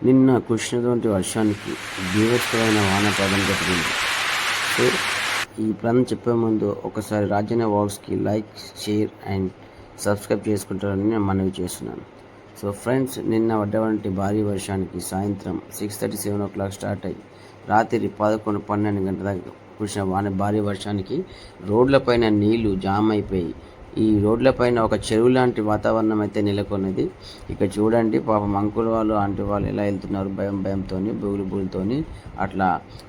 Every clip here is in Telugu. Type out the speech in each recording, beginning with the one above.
నిన్న కురిసినటువంటి వర్షానికి బీభత్సమైన వాన ప్రారంభమైంది. సో ఈ ప్లాన్ చెప్పే ముందు ఒకసారి రాజన్న వ్లాగ్స్కి లైక్, షేర్ అండ్ సబ్స్క్రైబ్ చేసుకుంటారని నేను మనవి చేస్తున్నాను. సో ఫ్రెండ్స్, నిన్న పడ్డటువంటి భారీ వర్షానికి సాయంత్రం 6:30, 7 o'clock స్టార్ట్ అయ్యి రాత్రి 11, 12 గంటల దాకా కురిసిన భారీ వర్షానికి రోడ్లపైన నీళ్లు జామ్ అయిపోయి ఈ రోడ్లపైన ఒక చెరువు లాంటి వాతావరణం అయితే నెలకొన్నది. ఇక్కడ చూడండి, పాపం అంకుల్ వాళ్ళు, ఆంటీ వాళ్ళు ఎలా వెళ్తున్నారు, భయంతో, బూగులతోని. అట్లా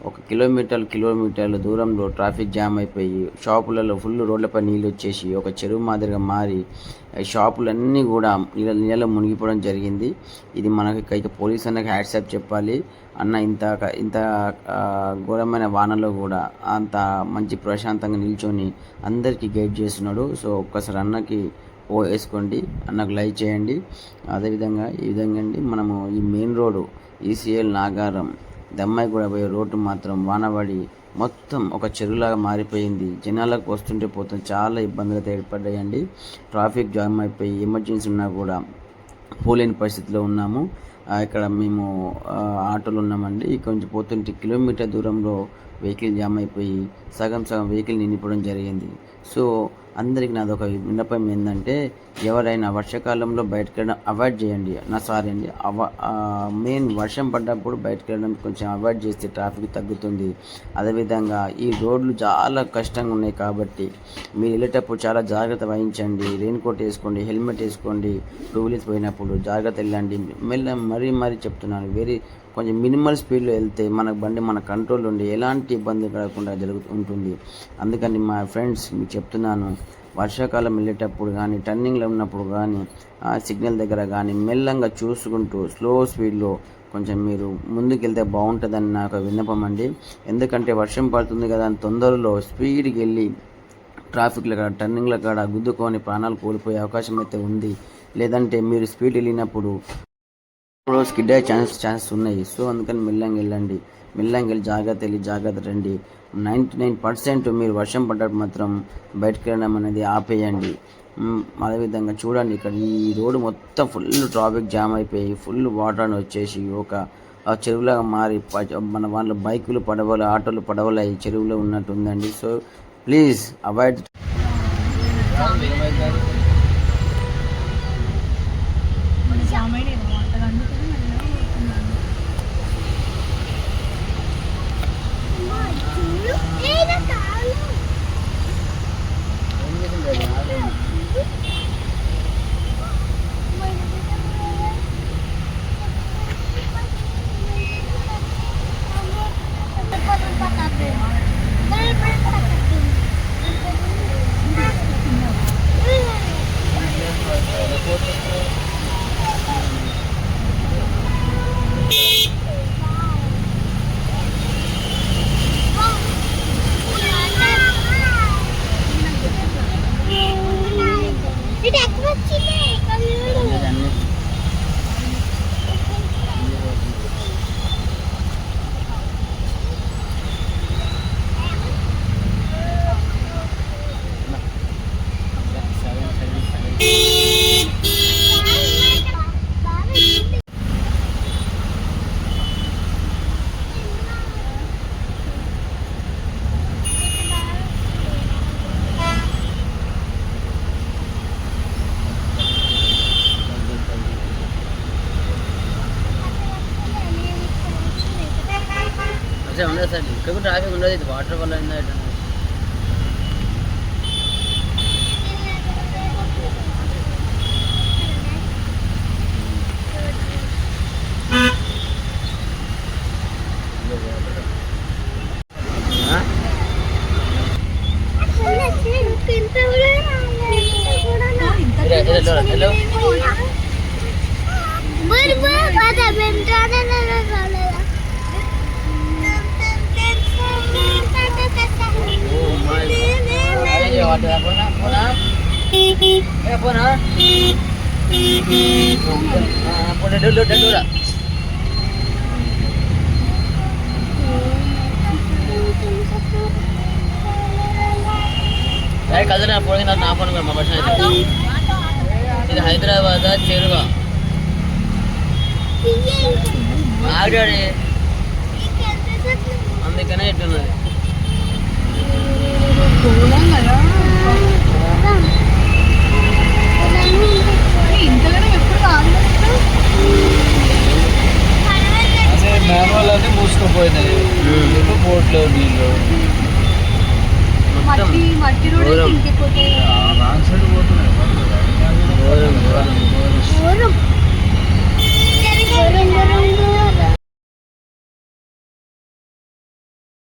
ఒక కిలోమీటర్ల దూరంలో ట్రాఫిక్ జామ్ అయిపోయి షాపులలో ఫుల్ రోడ్లపై నీళ్ళు వచ్చేసి ఒక చెరువు మాదిరిగా మారి షాపులన్నీ కూడా నీళ్ళలో మునిగిపోవడం జరిగింది. ఇది మనకి పోలీస్ అన్నకి హ్యాట్సాప్ చెప్పాలి. అన్న ఇంత ఘోరమైన వానలో కూడా అంత మంచి ప్రశాంతంగా నిల్చొని అందరికీ గైడ్ చేస్తున్నాడు. సో ఒక్కసారి అన్నకి వేసుకోండి, అన్నకు లైక్ చేయండి. అదేవిధంగా ఈ విధంగా అండి, మనము ఈ మెయిన్ రోడ్డు ఈసీఎల్ నాగారం దమ్మాయి కూడా పోయే రోడ్డు మాత్రం వానబడి మొత్తం ఒక చెరువులాగా మారిపోయింది. జనాలకు వస్తుంటే పోతుంది చాలా ఇబ్బందులు అయితే ఏర్పడ్డాయండి. ట్రాఫిక్ జామ్ అయిపోయి ఎమర్జెన్సీ ఉన్నా కూడా పోలేని పరిస్థితిలో ఉన్నాము. ఇక్కడ మేము ఆటోలు ఉన్నామండి. కొంచెం పోతుంటే కిలోమీటర్ దూరంలో వెహికల్ జామ్ అయిపోయి సగం వెహికల్ నిండిపోవడం జరిగింది. సో అందరికీ నాదొక విన్నపం ఏంటంటే, ఎవరైనా వర్షాకాలంలో బయటకు వెళ్ళడం అవాయిడ్ చేయండి. మెయిన్ వర్షం పడ్డప్పుడు బయటకు వెళ్ళడం కొంచెం అవాయిడ్ చేస్తే ట్రాఫిక్ తగ్గుతుంది. అదేవిధంగా ఈ రోడ్లు చాలా కష్టంగా ఉన్నాయి కాబట్టి మీరు వెళ్ళేటప్పుడు చాలా జాగ్రత్త వహించండి. రెయిన్ కోట్ వేసుకోండి, హెల్మెట్ వేసుకోండి. టూ వీలర్స్ పోయినప్పుడు జాగ్రత్త వెళ్ళండి. మరీ చెప్తున్నాను, కొంచెం మినిమల్ స్పీడ్లో వెళ్తే బండి మన కంట్రోల్ ఉండి ఎలాంటి ఇబ్బంది కలగకుండా ఉంటుంది. అందుకని మా ఫ్రెండ్స్ మీకు చెప్తున్నాను, వర్షాకాలం వెళ్ళేటప్పుడు కానీ, టర్నింగ్లో ఉన్నప్పుడు కానీ, సిగ్నల్ దగ్గర కానీ మెల్లంగా చూసుకుంటూ స్లో స్పీడ్లో కొంచెం మీరు ముందుకెళ్తే బాగుంటుందని నాకు విన్నపం అండి. ఎందుకంటే వర్షం పడుతుంది కదా అని తొందరలో స్పీడ్కి వెళ్ళి ట్రాఫిక్లో కాడ, టర్నింగ్ల కాడ గుద్దుకొని ప్రాణాలు కోల్పోయే అవకాశం అయితే ఉంది. లేదంటే మీరు స్పీడ్ వెళ్ళినప్పుడు స్కిడ్ అయ్యే ఛాన్సెస్ ఉన్నాయి. సో అందుకని మెల్లంగా వెళ్ళి జాగ్రత్త రండి. 99% మీరు వర్షం పడ్డప్పుడు మాత్రం బయటకు వెళ్ళడం అనేది ఆపేయండి. అదేవిధంగా చూడండి, ఇక్కడ ఈ రోడ్డు మొత్తం ఫుల్ ట్రాఫిక్ జామ్ అయిపోయి ఫుల్ వాటర్ అని వచ్చేసి ఒక చెరువులాగా మారి మన వాళ్ళ బైకులు, పడవలు, ఆటోలు, పడవలు ఈ చెరువులో ఉన్నట్టు ఉందండి. So please avoid. ఉండదు సార్, ఇక్కడ కూడా ట్రాఫిక్ ఉండదు. ఇది వాటర్ వల్ల కదరా పోయిన నా ఫోన్ మా బస్ అయితే ఇది హైదరాబాద్ చెరువా. ఆడాడే అందుకనే ఎట్టున్నది ఇంతలోనే ఎప్పుడు కాదు అదే మాన్యువల్ అన్నీ మూసుకుపోయినాయి బోట్లో నీళ్ళు మట్టి రోడ్ ఇంకెక్కుతాయి రాంగ్ సైడ్ పోతున్నాయి